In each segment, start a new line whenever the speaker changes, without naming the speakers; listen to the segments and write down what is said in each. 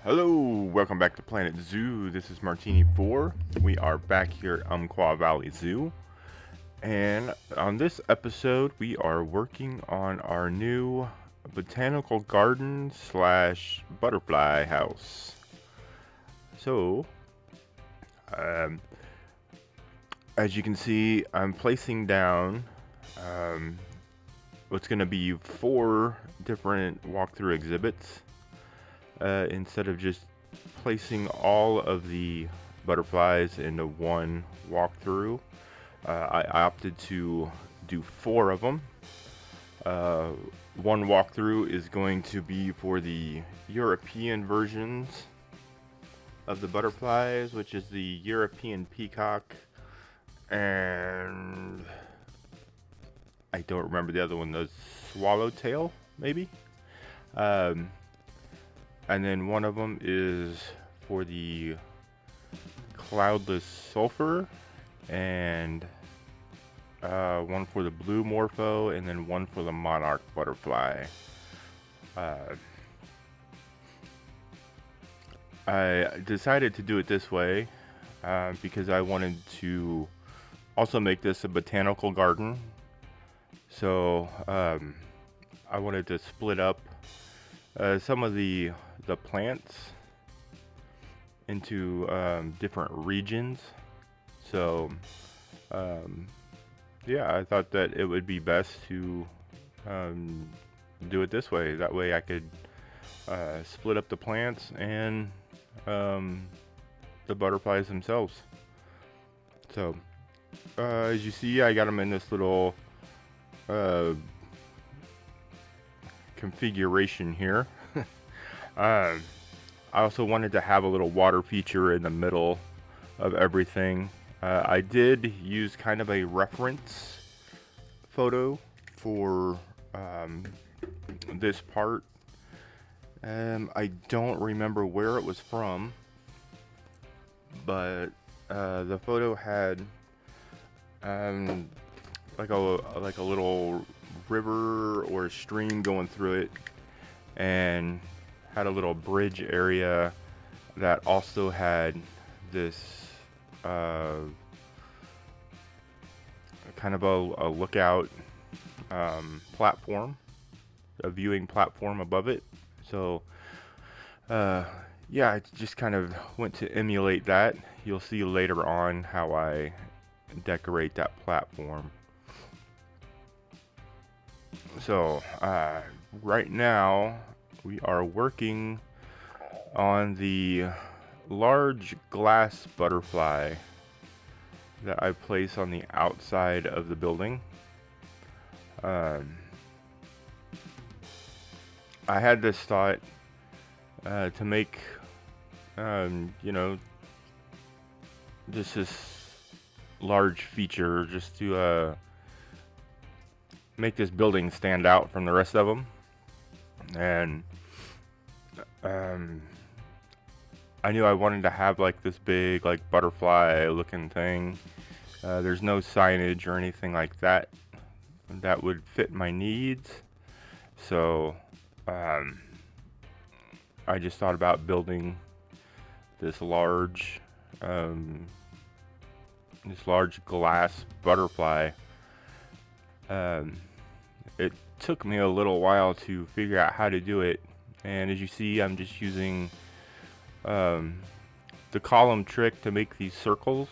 Hello, welcome back to Planet Zoo. This is Martini 4. We are back here at Umpqua Valley Zoo. And on this episode, we are working on our new botanical garden slash butterfly house. So, um, as you can see, I'm placing down what's going to be 4 different walkthrough exhibits. Instead of just placing all of the butterflies into one walkthrough, I opted to do 4 of them. One walkthrough is going to be for the European versions of the butterflies, which is the European peacock, and I don't remember the other one, the swallowtail, maybe? And then one of them is for the cloudless sulfur, and one for the blue morpho, and then one for the monarch butterfly. I decided to do it this way because I wanted to also make this a botanical garden. So I wanted to split up some of the plants into different regions. So yeah, I thought that it would be best to do it this way. That way I could split up the plants and the butterflies themselves. So as you see, I got them in this little configuration here. I also wanted to have a little water feature in the middle of everything. I did use kind of a reference photo for this part. I don't remember where it was from, but the photo had like a little river or a stream going through it, and had a little bridge area that also had this kind of a lookout platform, a viewing platform above it. So yeah, I just kind of went to emulate that. You'll see later on how I decorate that platform. So right now we are working on the large glass butterfly that I place on the outside of the building. I had this thought to make just this large feature, just to make this building stand out from the rest of them. And I knew I wanted to have like this big like butterfly looking thing. There's no signage or anything like that that would fit my needs. So I just thought about building this large glass butterfly. It took me a little while to figure out how to do it, and as you see, I'm just using the column trick to make these circles.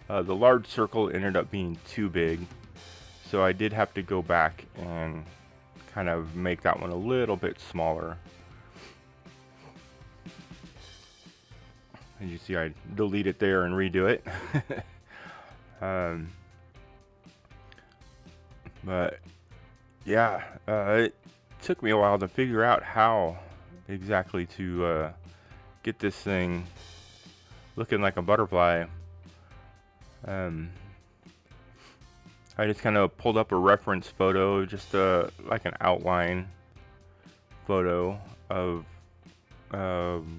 The large circle ended up being too big, so I did have to go back and kind of make that one a little bit smaller. As you see, I delete it there and redo it. But yeah, it took me a while to figure out how exactly to get this thing looking like a butterfly. I just kind of pulled up a reference photo, just like an outline photo of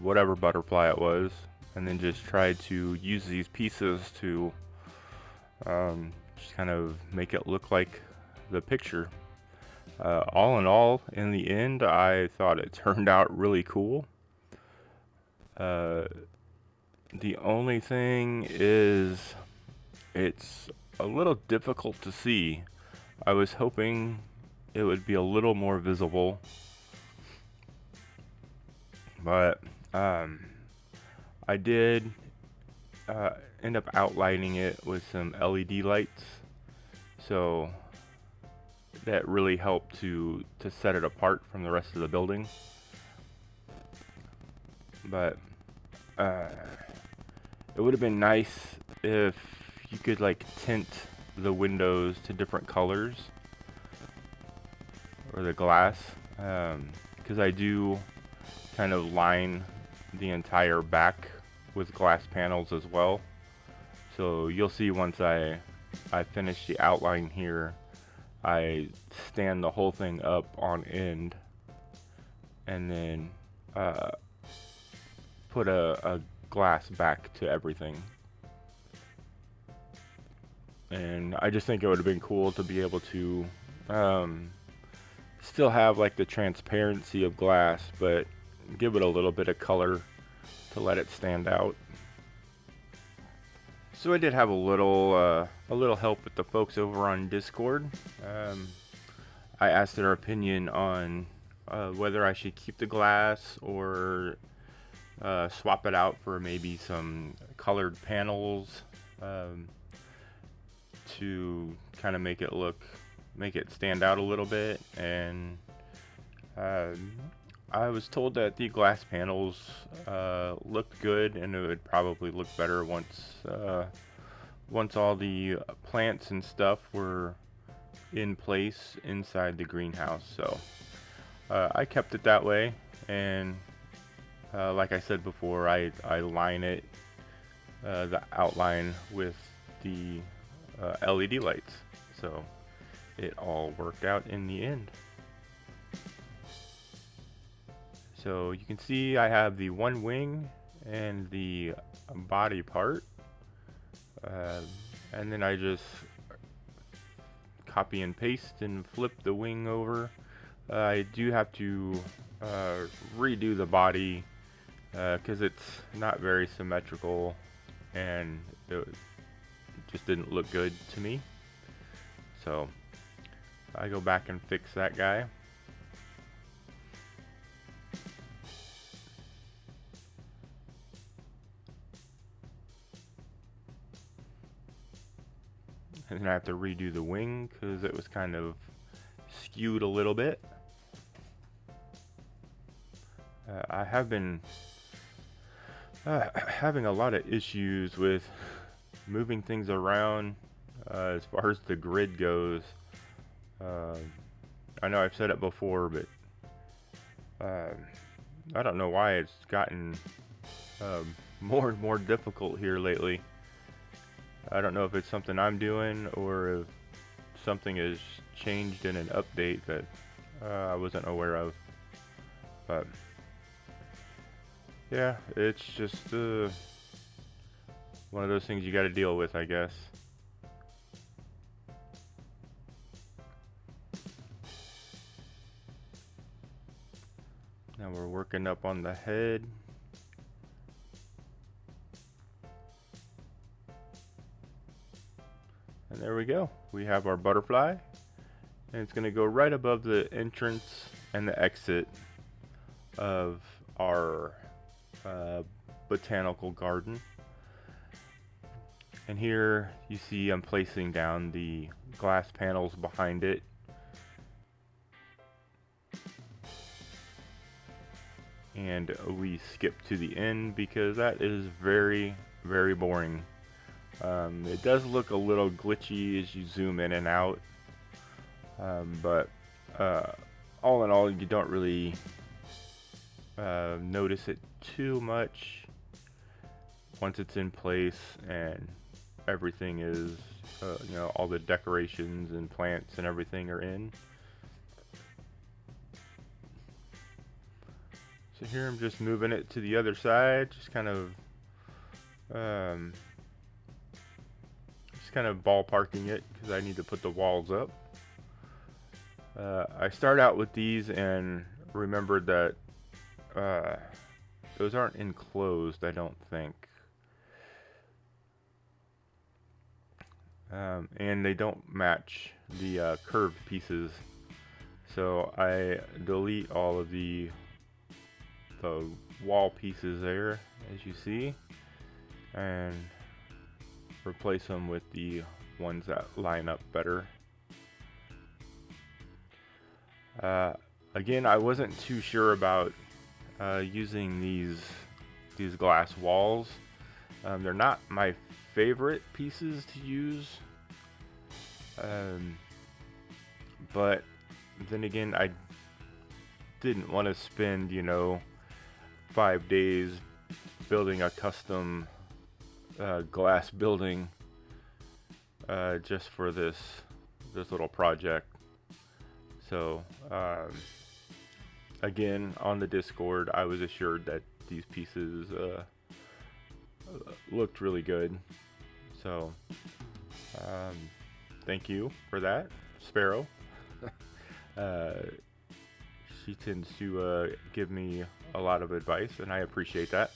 whatever butterfly it was, and then just tried to use these pieces to just kind of make it look like the picture. All in all, in the end, I thought it turned out really cool. Uh, the only thing is it's a little difficult to see. I was hoping it would be a little more visible, but um, I did end up outlining it with some LED lights, so that really helped to set it apart from the rest of the building. But uh, it would have been nice if you could like tint the windows to different colors, or the glass, because I do kind of line the entire back with glass panels as well. So you'll see once I finish the outline here, I stand the whole thing up on end, and then put a glass back to everything. And I just think it would have been cool to be able to still have like the transparency of glass, but give it a little bit of color to let it stand out. So I did have a little help with the folks over on Discord. I asked their opinion on whether I should keep the glass or swap it out for maybe some colored panels, to kind of make it stand out a little bit. And I was told that the glass panels looked good, and it would probably look better once all the plants and stuff were in place inside the greenhouse. So I kept it that way, and like I said before, I line it, the outline, with the LED lights, so it all worked out in the end. So you can see I have the one wing and the body part, and then I just copy and paste and flip the wing over. I do have to redo the body because it's not very symmetrical, and it just didn't look good to me. So I go back and fix that guy. And then I have to redo the wing because it was kind of skewed a little bit. I have been having a lot of issues with moving things around as far as the grid goes. I know I've said it before, but I don't know why it's gotten more and more difficult here lately. I don't know if it's something I'm doing or if something has changed in an update that I wasn't aware of. But yeah, it's just one of those things you got to deal with, I guess. Now we're working up on the head. And there we go. We have our butterfly, and it's going to go right above the entrance and the exit of our botanical garden. And here you see I'm placing down the glass panels behind it. And we skip to the end because that is very, very boring. It does look a little glitchy as you zoom in and out, but all in all, you don't really notice it too much once it's in place and everything is, all the decorations and plants and everything are in. So here I'm just moving it to the other side, just kind of ballparking it because I need to put the walls up. I start out with these and remembered that those aren't enclosed, I don't think. And they don't match the curved pieces. So I delete all of the wall pieces there, as you see, and replace them with the ones that line up better. Again, I wasn't too sure about using these glass walls. They're not my favorite pieces to use, but then again, I didn't want to spend 5 days building a custom glass building just for this little project. So again, on the Discord, I was assured that these pieces looked really good. So thank you for that, Sparrow. She tends to give me a lot of advice, and I appreciate that.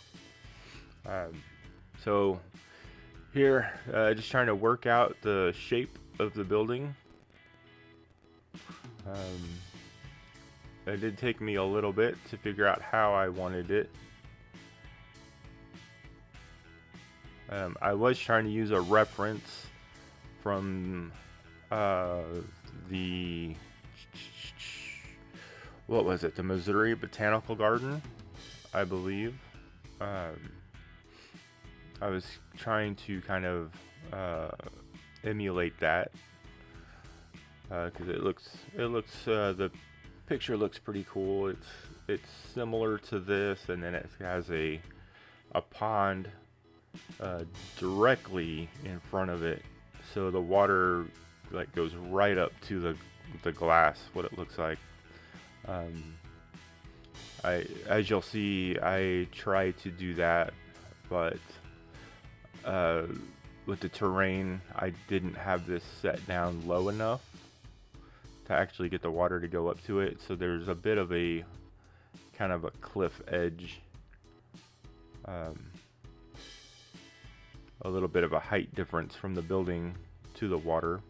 So here, just trying to work out the shape of the building. It did take me a little bit to figure out how I wanted it. I was trying to use a reference from the what was it? The Missouri Botanical Garden, I believe. I was trying to kind of emulate that because it looks the picture looks pretty cool. It's similar to this, and then it has a pond directly in front of it, so the water like goes right up to the glass. What it looks like. As you'll see, I try to do that, but with the terrain, I didn't have this set down low enough to actually get the water to go up to it. So there's a bit of a kind of a cliff edge, a little bit of a height difference from the building to the water.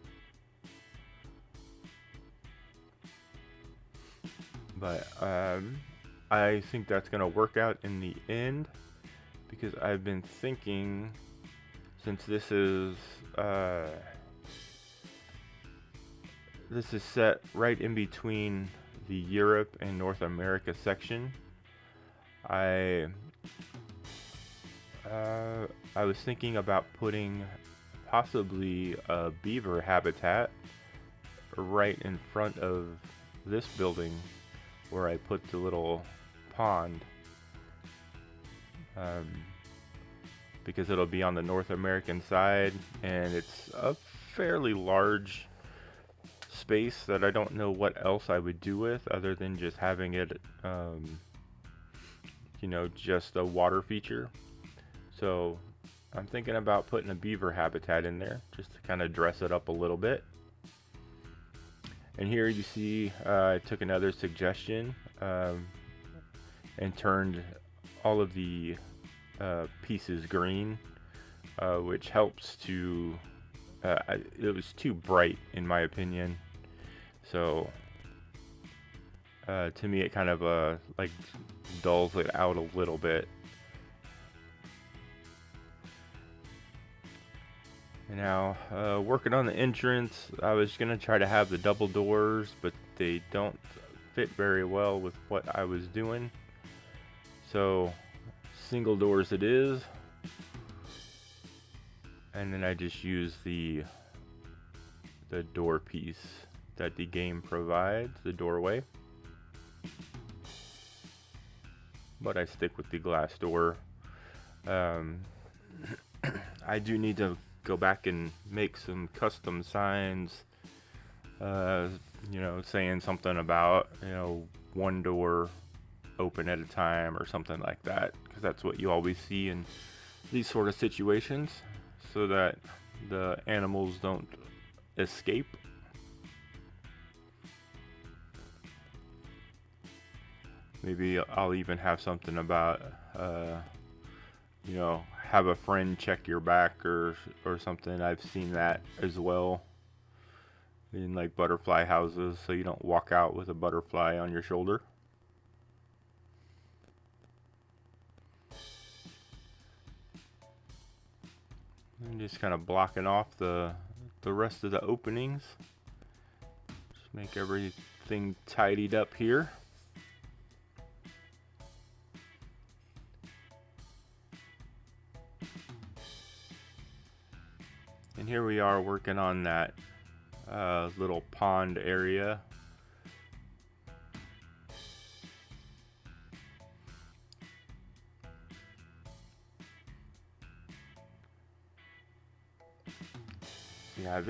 But I think that's going to work out in the end, because I've been thinking, since this is set right in between the Europe and North America section, I was thinking about putting possibly a beaver habitat right in front of this building where I put the little pond, because it'll be on the North American side, and it's a fairly large space that I don't know what else I would do with other than just having it just a water feature. So I'm thinking about putting a beaver habitat in there just to kind of dress it up a little bit. And here you see I took another suggestion and turned all of the pieces green, which helps to it was too bright in my opinion, so to me it kind of like dulls it out a little bit. And now working on the entrance, I was gonna try to have the double doors, but they don't fit very well with what I was doing, so single doors it is. And then I just use the door piece that the game provides, the doorway. But I stick with the glass door. I do need to go back and make some custom signs, saying something about, one door open at a time or something like that, because that's what you always see in these sort of situations, so that the animals don't escape. Maybe I'll even have something about you know, have a friend check your back or something. I've seen that as well in like butterfly houses, so you don't walk out with a butterfly on your shoulder. And just kind of blocking off the rest of the openings. Just make everything tidied up here. And here we are working on that little pond area. Yeah,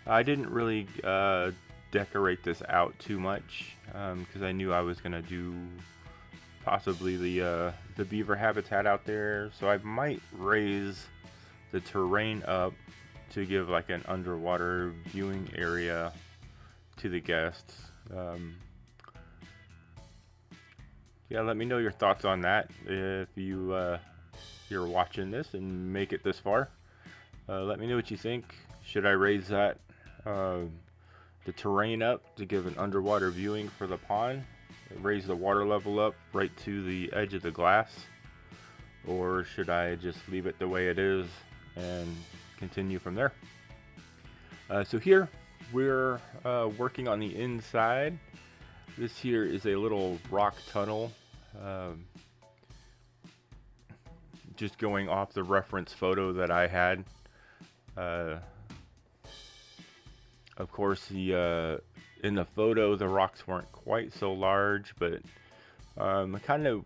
I didn't really decorate this out too much because I knew I was gonna do possibly the beaver habitat out there, so I might raise the terrain up to give like an underwater viewing area to the guests. Yeah, let me know your thoughts on that if you're watching this and make it this far. Let me know what you think. Should I raise that the terrain up to give an underwater viewing for the pond? Raise the water level up right to the edge of the glass? Or should I just leave it the way it is and continue from there? So here we're working on the inside. This here is a little rock tunnel, just going off the reference photo that I had. Of course, in the photo the rocks weren't quite so large, but I kind of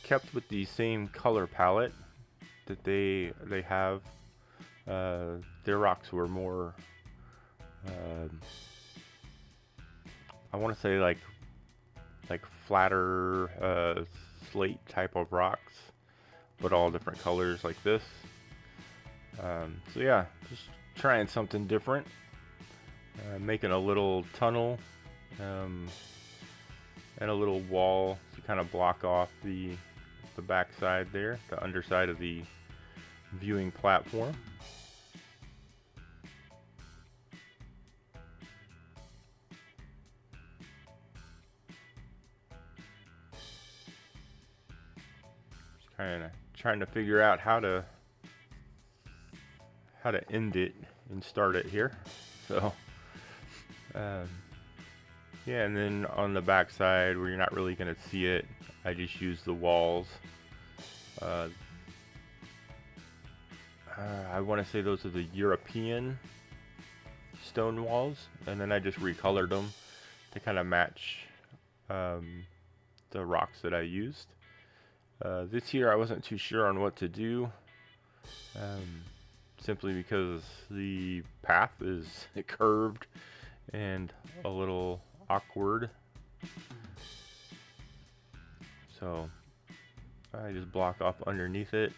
kept with the same color palette that they have. Their rocks were more, I want to say like flatter slate type of rocks, but all different colors like this. So yeah, just trying something different. Making a little tunnel and a little wall to kind of block off the backside there, the underside of the viewing platform. Just kind of trying to figure out how to end it and start it here. So yeah, and then on the back side where you're not really going to see it, I just use the walls. I want to say those are the European stone walls, and then I just recolored them to kind of match the rocks that I used. This year I wasn't too sure on what to do, simply because the path is curved and a little awkward. So I just block off underneath it.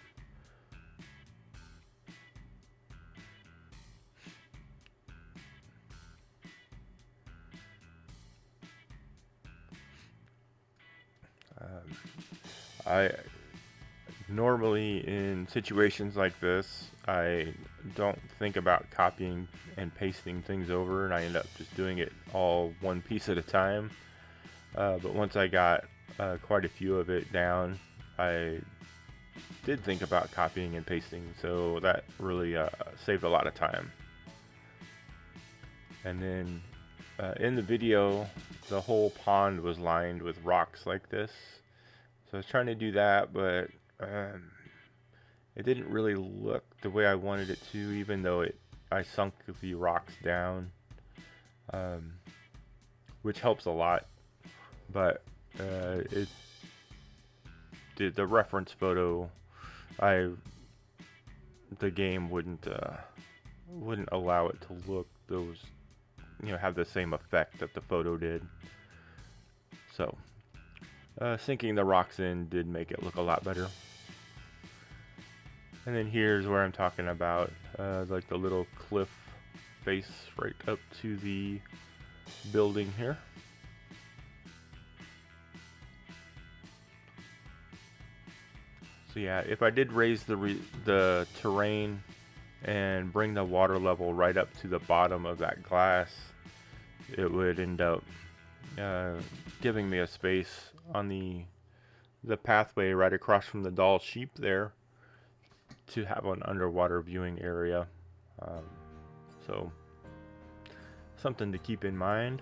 I normally in situations like this, I don't think about copying and pasting things over, and I end up just doing it all one piece at a time. But once I got quite a few of it down, I did think about copying and pasting, so that really saved a lot of time. And then in the video, the whole pond was lined with rocks like this. So I was trying to do that, but it didn't really look the way I wanted it to, even though I sunk the rocks down, which helps a lot. But the reference photo, the game wouldn't allow it to look have the same effect that the photo did. So sinking the rocks in did make it look a lot better. And then here's where I'm talking about like the little cliff face right up to the building here. So yeah, if I did raise the terrain and bring the water level right up to the bottom of that glass, it would end up uh, giving me a space on the pathway right across from the doll sheep there to have an underwater viewing area. Um, so something to keep in mind.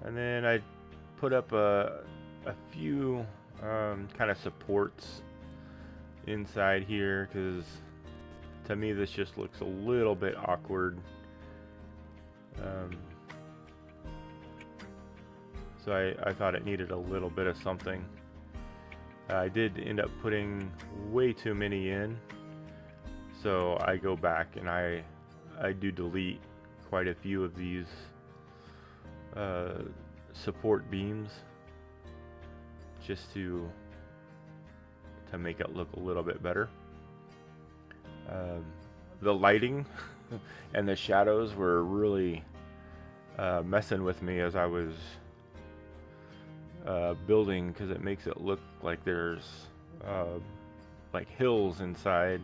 And then I put up a few kind of supports inside here because to me this just looks a little bit awkward. So I thought it needed a little bit of something. I did end up putting way too many in, so I go back and I do delete quite a few of these support beams just to make it look a little bit better. The lighting and the shadows were really messing with me as I was building, because it makes it look like there's like hills inside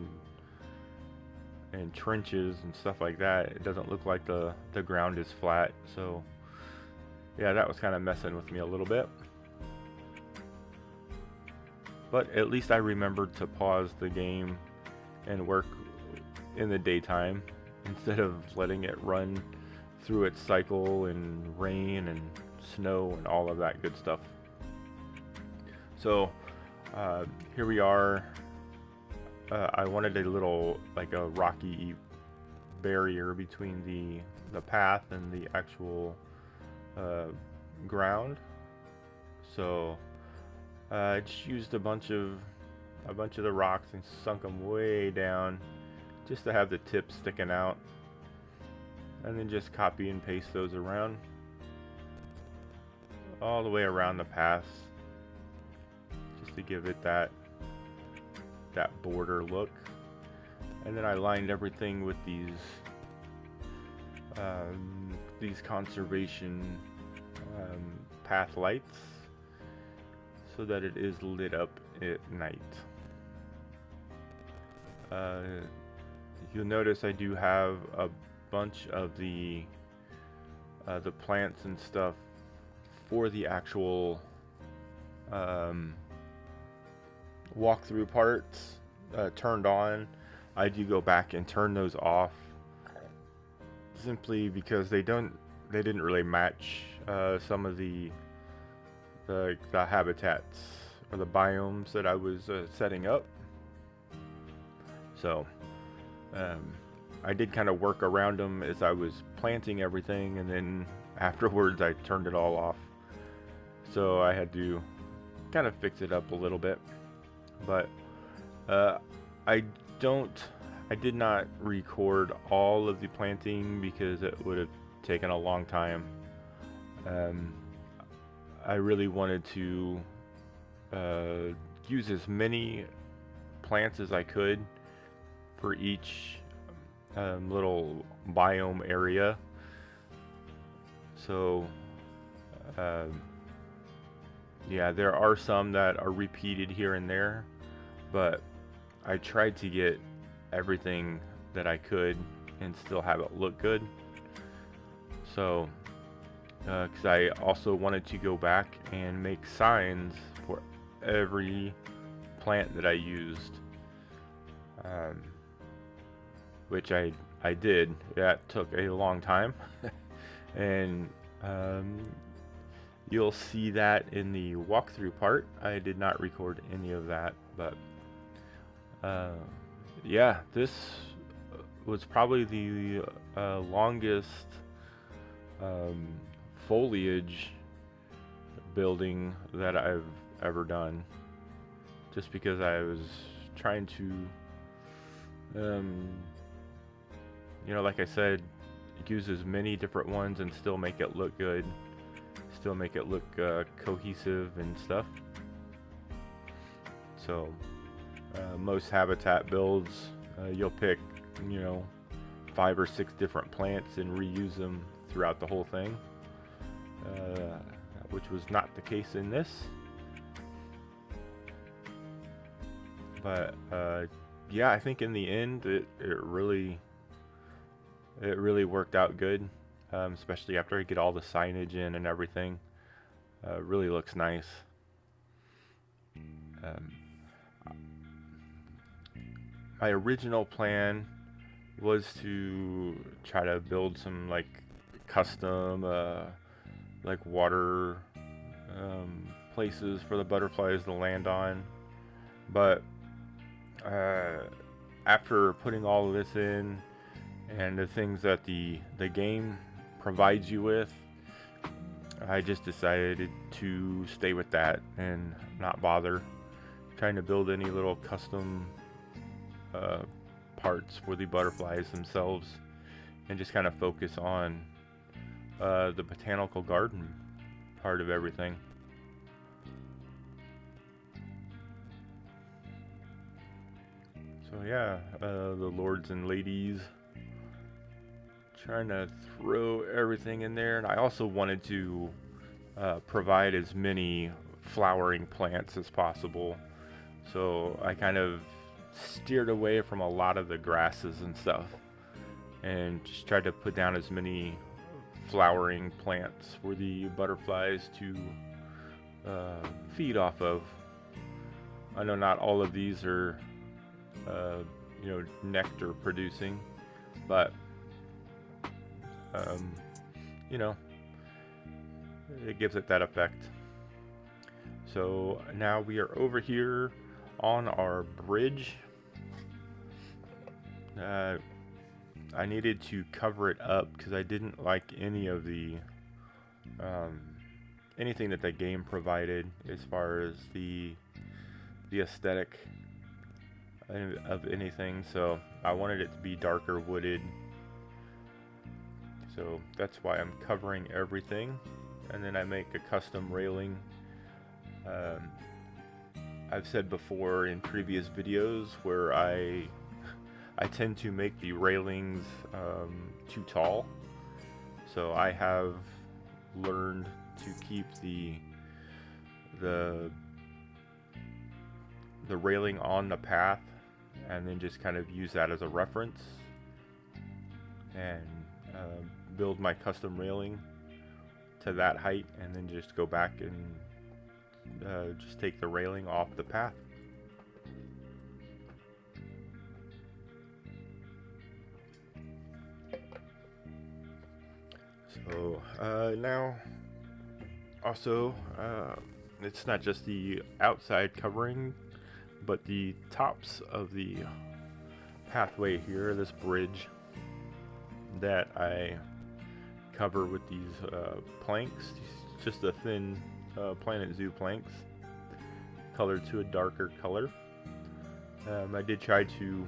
and trenches and stuff like that. It doesn't look like the ground is flat. So yeah, that was kind of messing with me a little bit. But at least I remembered to pause the game and work in the daytime instead of letting it run through its cycle in rain and snow and all of that good stuff. So here we are. I wanted a little, like a rocky barrier between the path and the actual ground. So I just used a bunch of the rocks and sunk them way down just to have the tips sticking out, and then just copy and paste those around all the way around the paths just to give it that border look. And then I lined everything with these conservation path lights so that it is lit up at night. You'll notice I do have a bunch of the plants and stuff for the actual walkthrough parts turned on. I do go back and turn those off simply because they didn't really match some of the habitats or the biomes that I was setting up. So I did kind of work around them as I was planting everything, and then afterwards I turned it all off. So I had to kind of fix it up a little bit. But I did not record all of the planting because it would have taken a long time. I really wanted to use as many plants as I could for each little biome area. So yeah, there are some that are repeated here and there, but I tried to get everything that I could and still have it look good. So because I also wanted to go back and make signs for every plant that I used, which I did. That took a long time and you'll see that in the walkthrough part. I did not record any of that, but yeah, this was probably the longest foliage building that I've ever done, just because I was trying to like I said, use as many different ones and still make it look good, still make it look cohesive and stuff. So most habitat builds, you'll pick 5 or 6 different plants and reuse them throughout the whole thing. which was not the case in this. But yeah, I think in the end it really worked out good, especially after I get all the signage in and everything. Really looks nice. My original plan was to try to build some like custom like water places for the butterflies to land on, but after putting all of this in and the things that the game provides you with, I just decided to stay with that and not bother trying to build any little custom parts for the butterflies themselves, and just kind of focus on the botanical garden part of everything. So yeah, the lords and ladies, trying to throw everything in there. And I also wanted to provide as many flowering plants as possible, so I kind of steered away from a lot of the grasses and stuff and just tried to put down as many flowering plants for the butterflies to feed off of. I know not all of these are nectar producing, but it gives it that effect. So now we are over here on our bridge. I needed to cover it up because I didn't like any of the anything that the game provided as far as the aesthetic of anything. So I wanted it to be darker wooded. So that's why I'm covering everything, and then I make a custom railing. I've said before in previous videos where I tend to make the railings too tall, so I have learned to keep the railing on the path, and then just kind of use that as a reference and build my custom railing to that height, and then just go back and just take the railing off the path. So now also it's not just the outside covering, but the tops of the pathway here, this bridge that I cover with these planks, just a thin Planet Zoo planks, colored to a darker color. I did try to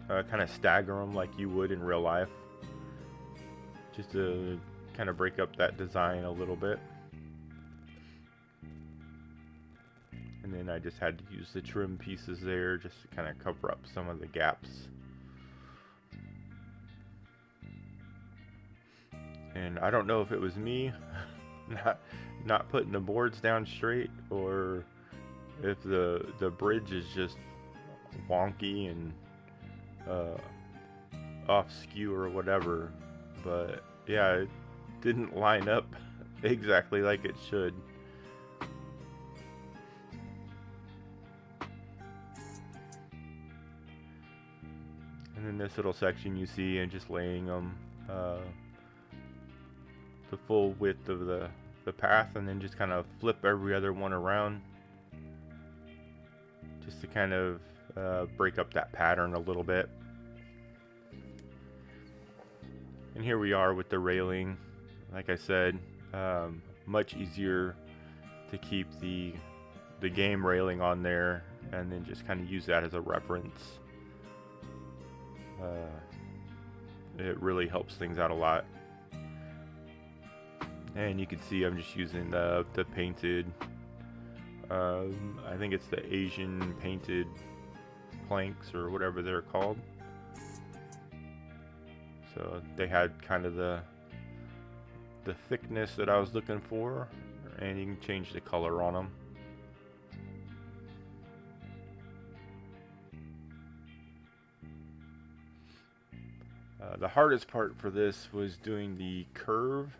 kind of stagger them like you would in real life, just to kind of break up that design a little bit. And then I just had to use the trim pieces there just to kind of cover up some of the gaps. And I don't know if it was me not putting the boards down straight, or if the bridge is just wonky and off skew or whatever, but yeah, it didn't line up exactly like it should. And then this little section you see, and just laying them the full width of the path, and then just kind of flip every other one around just to kind of break up that pattern a little bit. And here we are with the railing. Like I said, much easier to keep the game railing on there, and then just kind of use that as a reference. It really helps things out a lot. And you can see I'm just using the painted, I think it's the Asian painted planks or whatever they're called. So they had kind of the the thickness that I was looking for, and you can change the color on them. The hardest part for this was doing the curve.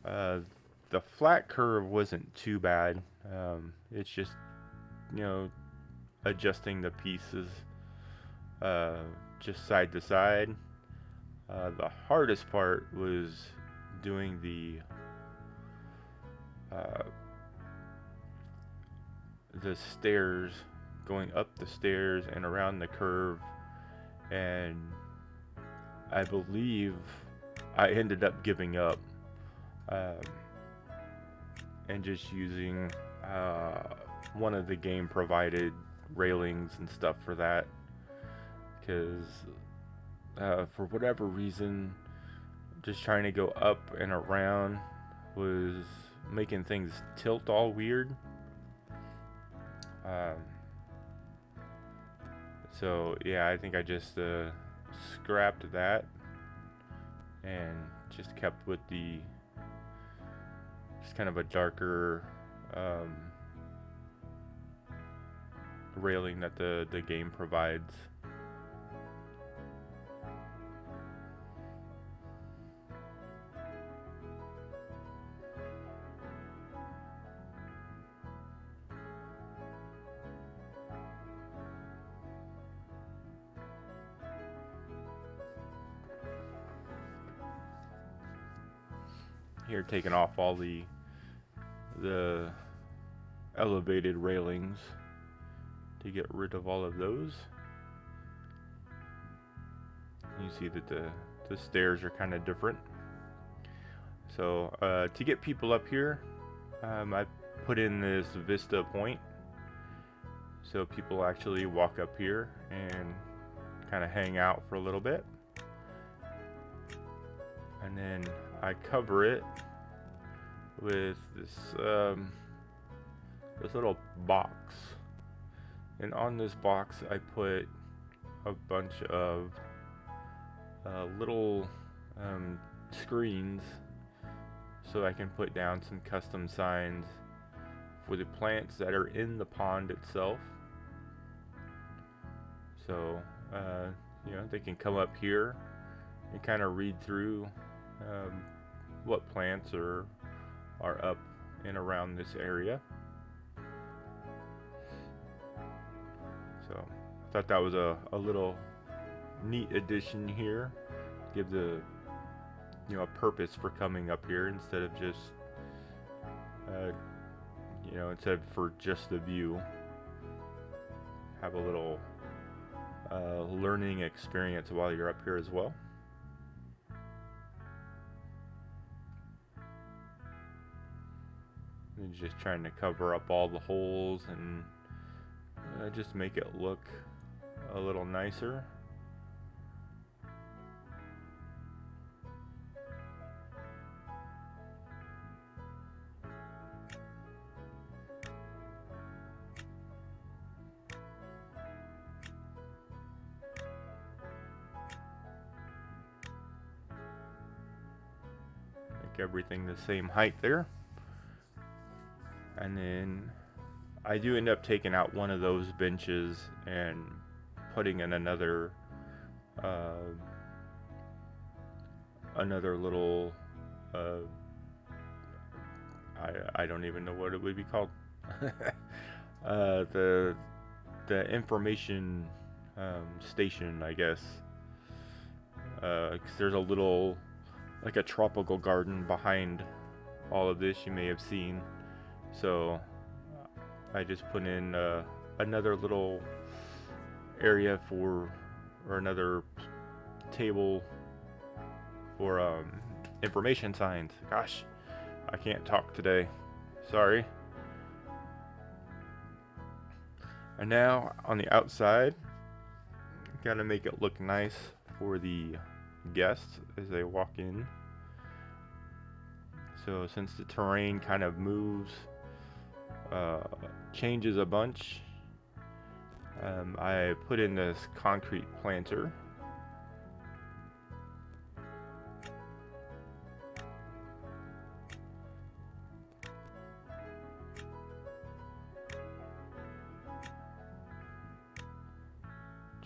The flat curve wasn't too bad. It's just, you know, adjusting the pieces just side to side. The hardest part was doing the stairs, going up the stairs and around the curve, and I believe I ended up giving up and just using one of the game provided railings and stuff for that, because for whatever reason, just trying to go up and around was making things tilt all weird. So yeah, I think I just scrapped that and just kept with the just kind of a darker railing that the game provides. Here, taking off all the elevated railings to get rid of all of those. You see that the stairs are kind of different. So to get people up here, I put in this vista point, so people actually walk up here and kind of hang out for a little bit. And then I cover it with this this little box, and on this box I put a bunch of little screens, so I can put down some custom signs for the plants that are in the pond itself. So you know, they can come up here and kind of read through what plants are up and around this area. So I thought that was a little neat addition here. Give the, you know, a purpose for coming up here instead of just you know, instead of for just the view. Have a little learning experience while you're up here as well. And just trying to cover up all the holes and just make it look a little nicer. Make everything the same height there. And then I do end up taking out one of those benches and putting in another little I don't even know what it would be called. The information station, I guess. 'Cause there's a little, like a tropical garden behind all of this, you may have seen. So I just put in another little area or another table for information signs. Gosh, I can't talk today. Sorry. And now on the outside, gotta make it look nice for the guests as they walk in. So since the terrain kind of moves, changes a bunch, I put in this concrete planter.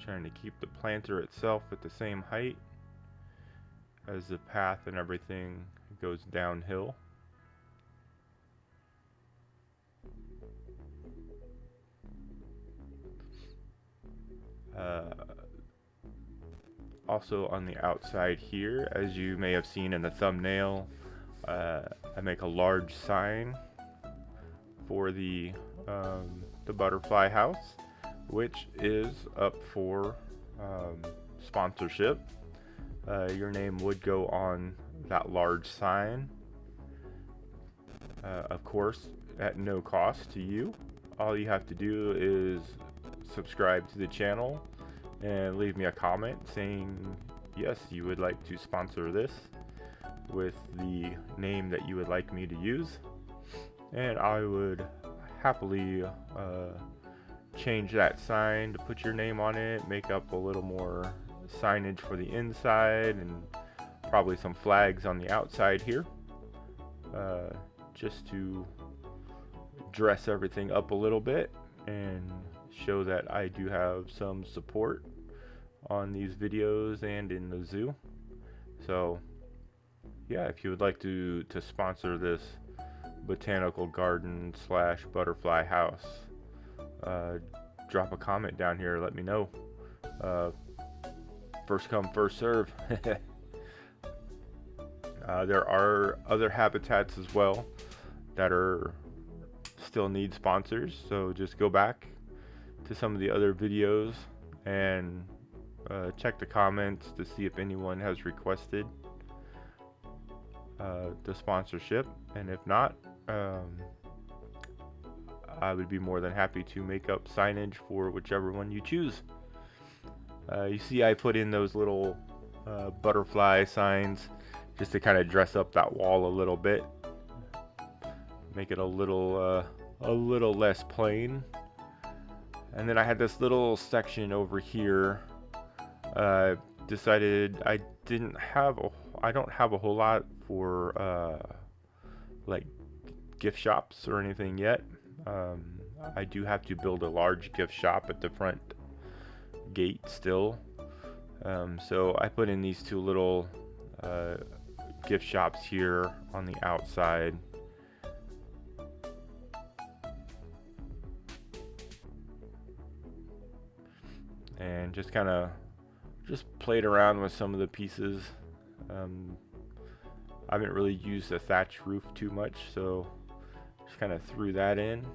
Trying to keep the planter itself at the same height as the path and everything goes downhill. Also on the outside here, as you may have seen in the thumbnail, I make a large sign for the butterfly house, which is up for sponsorship. Your name would go on that large sign, of course, at no cost to you. All you have to do is subscribe to the channel and leave me a comment saying yes, you would like to sponsor this with the name that you would like me to use, and I would happily change that sign to put your name on it, make up a little more signage for the inside, and probably some flags on the outside here, just to dress everything up a little bit and show that I do have some support on these videos and in the zoo. So yeah, if you would like to sponsor this botanical garden slash butterfly house, drop a comment down here, let me know. First come, first serve. There are other habitats as well that are still need sponsors, so just go back to some of the other videos and check the comments to see if anyone has requested the sponsorship, and if not, I would be more than happy to make up signage for whichever one you choose. You see I put in those little butterfly signs just to kind of dress up that wall a little bit, make it a little less plain. And then I had this little section over here. Decided I don't have a whole lot for like gift shops or anything yet. I do have to build a large gift shop at the front gate still. So I put in these two little gift shops here on the outside. And just kind of played around with some of the pieces. I haven't really used the thatch roof too much, so just kind of threw that in.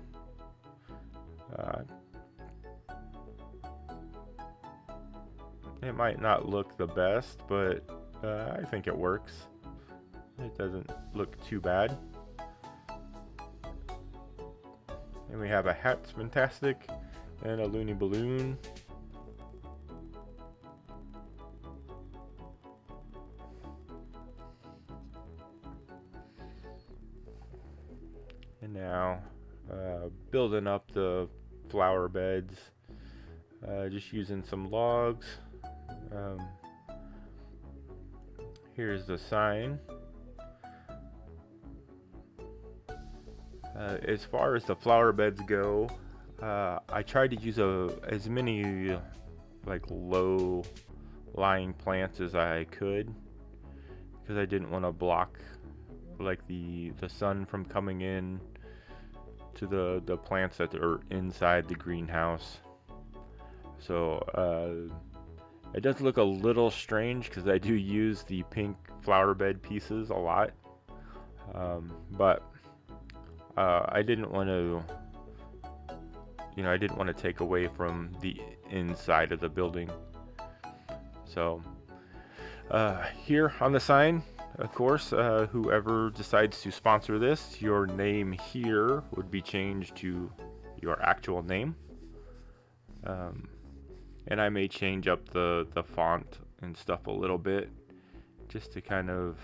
It might not look the best, but I think it works. It doesn't look too bad. And we have a hat's fantastic and a loony balloon. And now building up the flower beds, just using some logs. Here's the sign. As far as the flower beds go, I tried to use as many like low lying plants as I could, because I didn't want to block like the sun from coming in to the plants that are inside the greenhouse. So it does look a little strange because I do use the pink flower bed pieces a lot, but I didn't want to, I didn't want to take away from the inside of the building. So here on the sign, of course, whoever decides to sponsor this, your name here would be changed to your actual name. And I may change up the font and stuff a little bit, just to kind of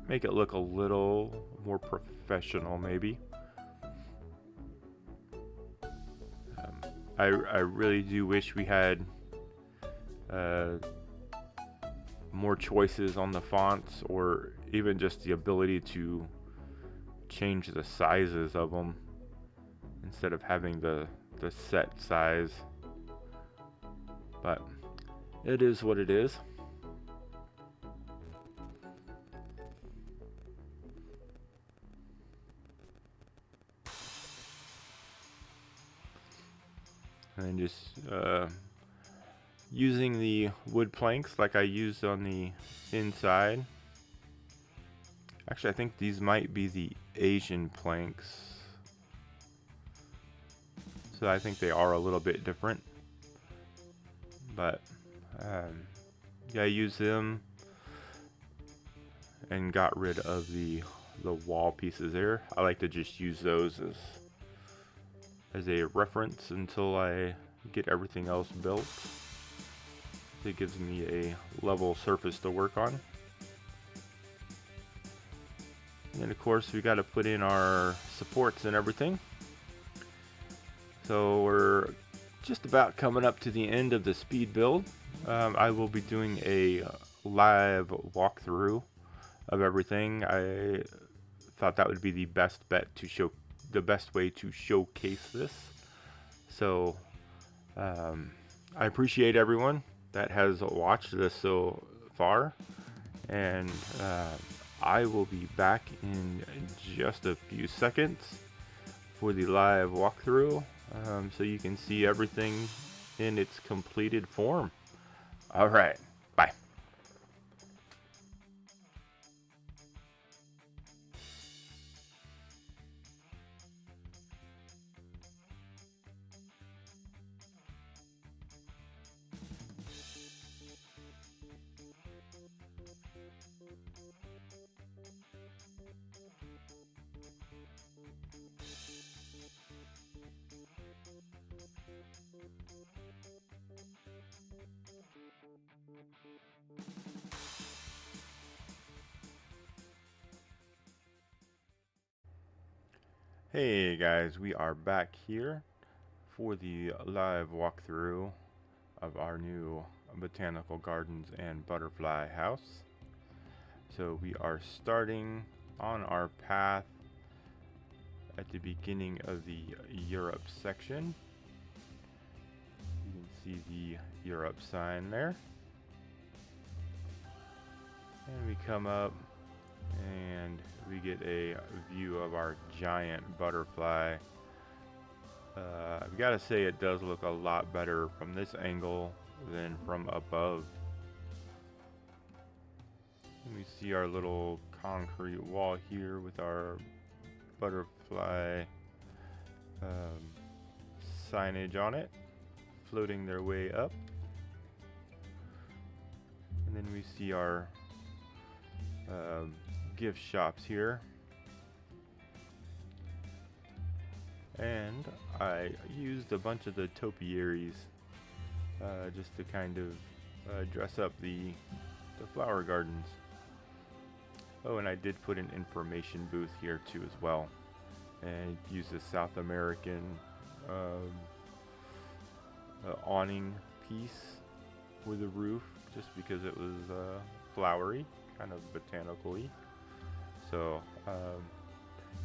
make it look a little more professional, maybe. I really do wish we had more choices on the fonts, or even just the ability to change the sizes of them instead of having the set size. but it is what it is. And then just using the wood planks like I used on the inside. Actually, I think these might be the Asian planks. So I think they are a little bit different. But yeah, I used them and got rid of the wall pieces there. I like to just use those as a reference until I get everything else built. It gives me a level surface to work on. And then of course we got to put in our supports and everything. So we're just about coming up to the end of the speed build. I will be doing a live walkthrough of everything. I thought that would be the best way to showcase this. So I appreciate everyone that has watched this so far, and I will be back in just a few seconds for the live walkthrough, so you can see everything in its completed form. All right, bye. Hey guys, we are back here for the live walkthrough of our new botanical gardens and butterfly house. So we are starting on our path at the beginning of the Europe section. You can see the Europe sign there. And we come up and we get a view of our giant butterfly. I've got to say it does look a lot better from this angle than from above. And we see our little concrete wall here with our butterfly signage on it, floating their way up. And then we see our gift shops here. And I used a bunch of the topiaries just to kind of dress up the flower gardens. Oh, and I did put an information booth here too as well, and use the South American awning piece for the roof, just because it was flowery, kind of botanical-y. So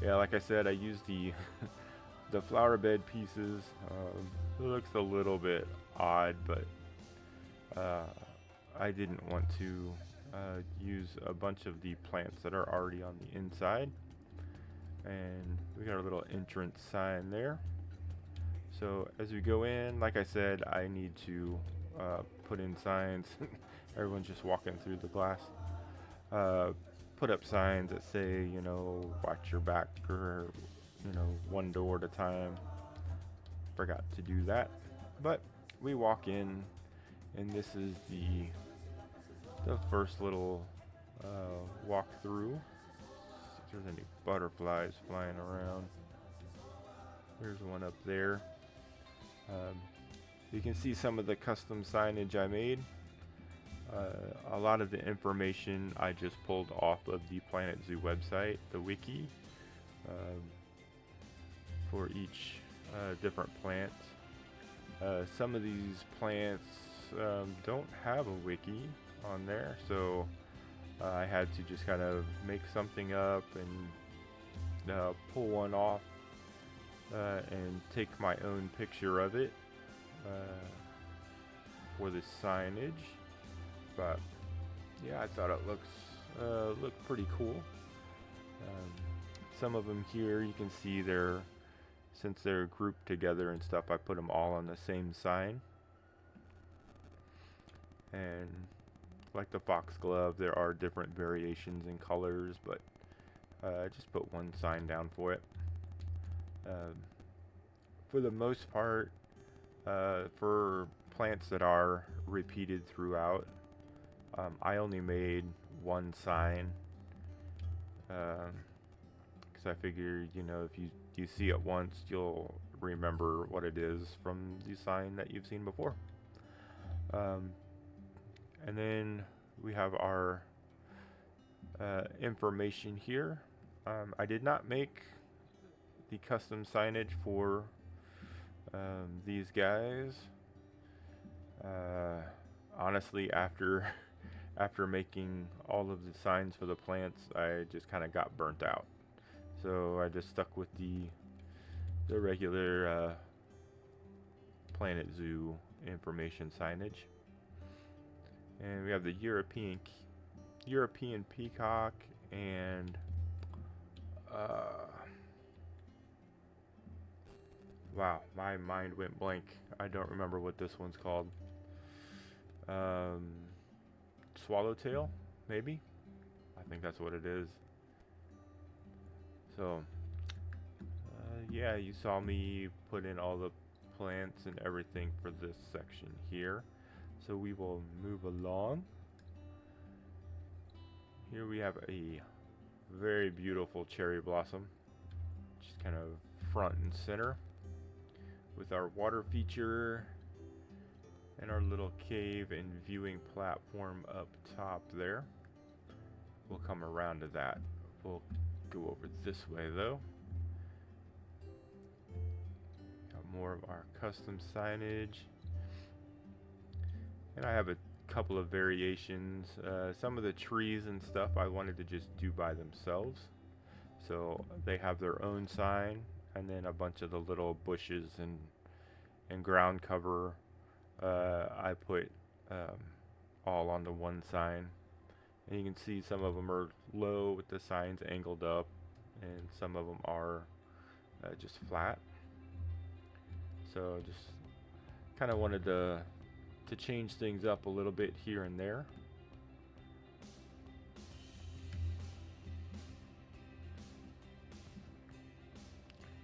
yeah, like I said, I used the the flower bed pieces. It looks a little bit odd, but I didn't want to use a bunch of the plants that are already on the inside. And we got our little entrance sign there. So as we go in, like I said, I need to put in signs. Everyone's just walking through the glass. Put up signs that say, you know, watch your back, or, you know, one door at a time. Forgot to do that. But we walk in, and this is the first little walkthrough. See if there's any butterflies flying around. There's one up there. You can see some of the custom signage I made. A lot of the information I just pulled off of the Planet Zoo website, the wiki, for each different plant. Some of these plants don't have a wiki on there, so I had to just kind of make something up and pull one off and take my own picture of it for the signage, but yeah, I thought it looked pretty cool. Some of them here you can see since they're grouped together and stuff, I put them all on the same sign. And like the foxglove, there are different variations in colors, but I just put one sign down for it. For the most part, for plants that are repeated throughout, I only made one sign, because I figure, if you see it once, you'll remember what it is from the sign that you've seen before. And then we have our information here. I did not make the custom signage for these guys. Honestly, after making all of the signs for the plants, I just kind of got burnt out. So I just stuck with the regular Planet Zoo information signage. And we have the European peacock and wow, my mind went blank. I don't remember what this one's called. Swallowtail, maybe? I think that's what it is. So, yeah, you saw me put in all the plants and everything for this section here. So we will move along. Here we have a very beautiful cherry blossom, just kind of front and center, with our water feature and our little cave and viewing platform up top there. We'll come around to that. We'll go over this way though. Got more of our custom signage. And I have a couple of variations. Some of the trees and stuff I wanted to just do by themselves. So they have their own sign, and then a bunch of the little bushes and ground cover I put all onto one sign. And you can see some of them are low with the signs angled up, and some of them are just flat. So just kind of wanted to change things up a little bit here and there.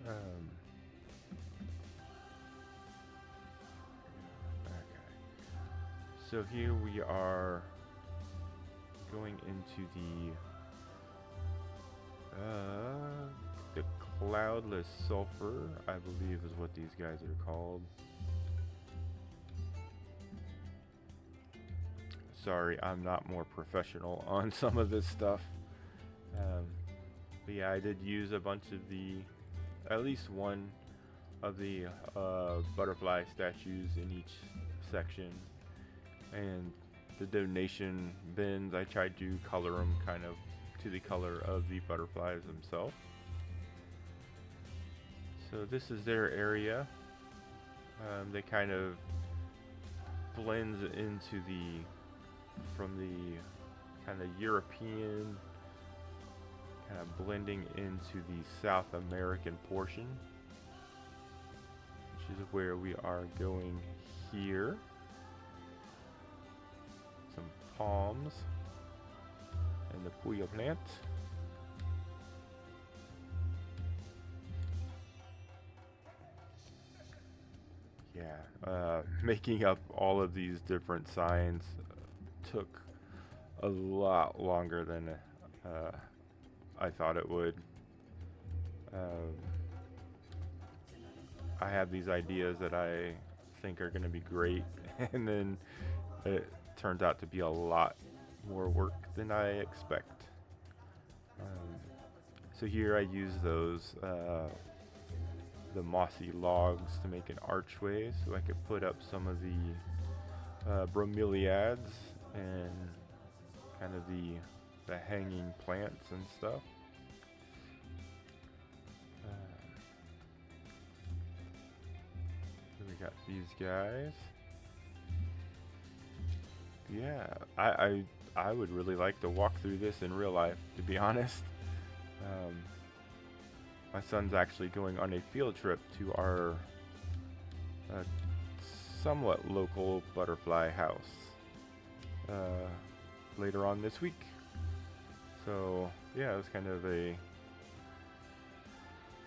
Okay. So here we are going into the cloudless sulfur, I believe is what these guys are called. Sorry, I'm not more professional on some of this stuff. But yeah, I did use a bunch of at least one of the butterfly statues in each section. And the donation bins, I tried to color them kind of to the color of the butterflies themselves. So this is their area. They kind of blends into from the kind of European, kind of blending into the South American portion, which is where we are going here. Some palms and the puya plant. Yeah, making up all of these different signs took a lot longer than I thought it would. I have these ideas that I think are going to be great, and then it turns out to be a lot more work than I expect. So here I use those the mossy logs to make an archway, so I could put up some of the bromeliads and kind of the hanging plants and stuff. So we got these guys. Yeah, I would really like to walk through this in real life, to be honest. Um, my son's actually going on a field trip to our uh, somewhat local butterfly house uh, later on this week. So yeah, it was kind of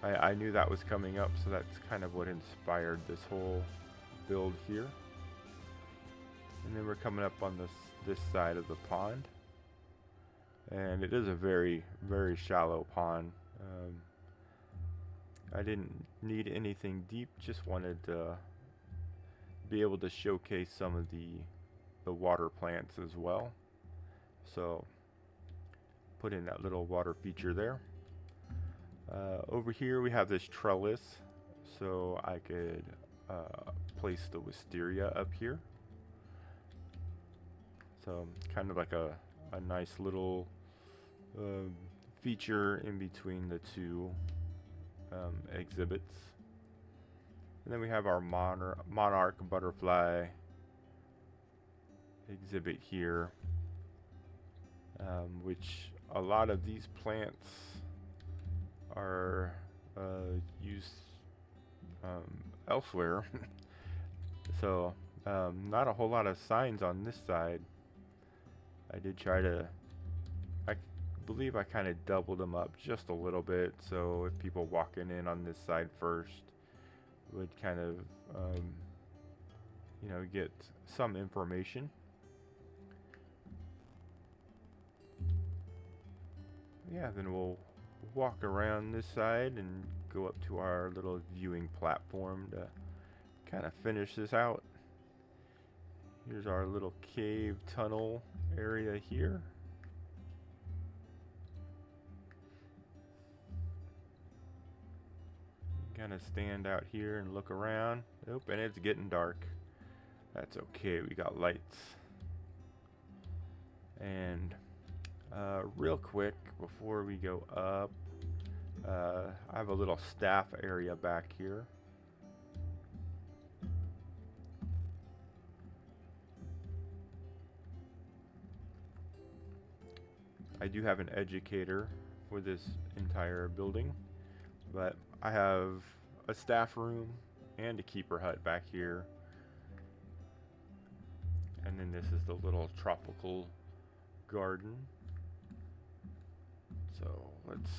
I knew that was coming up, so that's kind of what inspired this whole build here. And then we're coming up on this side of the pond, and it is a very shallow pond. I didn't need anything deep, just wanted to be able to showcase some of the water plants as well. So put in that little water feature there. Over here we have this trellis, so I could place the wisteria up here. So kind of like a nice little um, feature in between the two exhibits. And then we have our monarch butterfly exhibit here, which a lot of these plants are used elsewhere. So not a whole lot of signs on this side. I did try to, I believe I kind of doubled them up just a little bit, so if people walking in on this side first would kind of get some information. Yeah, then we'll walk around this side and go up to our little viewing platform to kind of finish this out. Here's our little cave tunnel area here. Kind of stand out here and look around. Oh, and it's getting dark. That's okay, we got lights. And real quick before we go up, I have a little staff area back here. I do have an educator for this entire building, but I have a staff room and a keeper hut back here. And then this is the little tropical garden. So let's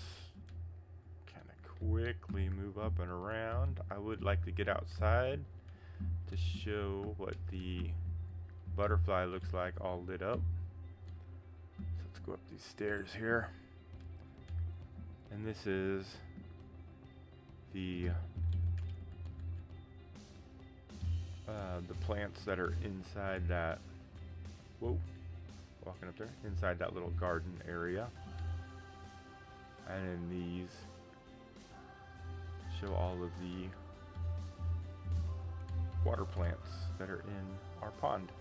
kind of quickly move up and around. I would like to get outside to show what the butterfly looks like all lit up. So let's go up these stairs here. And this is the plants that are inside that, whoa, walking up there, inside that little garden area. And then these show all of the water plants that are in our pond.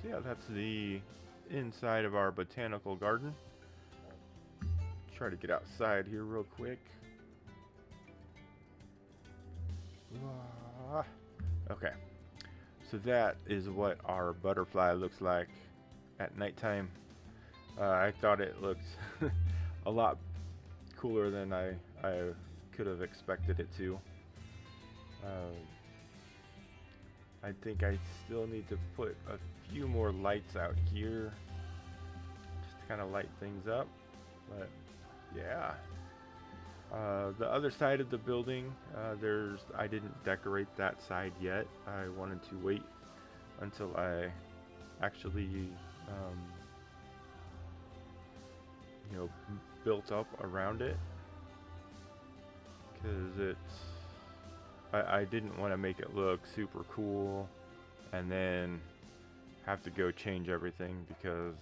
So yeah, that's the inside of our botanical garden. Try to get outside here real quick. Okay, so that is what our butterfly looks like at nighttime. I thought it looked a lot cooler than I could have expected it to. I think I still need to put a few more lights out here just to kind of light things up, but yeah. The other side of the building, I didn't decorate that side yet. I wanted to wait until I actually, built up around it, because I didn't want to make it look super cool and then have to go change everything because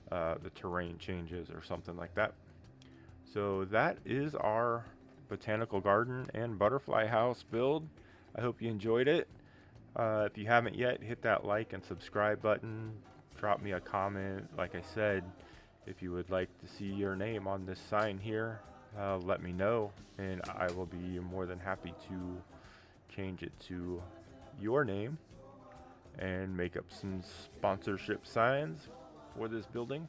the terrain changes or something like that. So that is our botanical garden and butterfly house build. I hope you enjoyed it. If you haven't yet, hit that like and subscribe button. Drop me a comment. Like I said, if you would like to see your name on this sign here, let me know, and I will be more than happy to change it to your name. and make up some sponsorship signs for this building.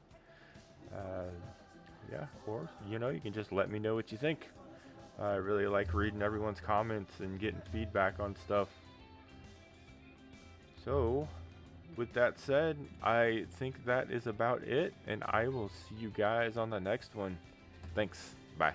Yeah, or you can just let me know what you think. I really like reading everyone's comments and getting feedback on stuff. So, with that said, I think that is about it, and I will see you guys on the next one. Thanks. Bye.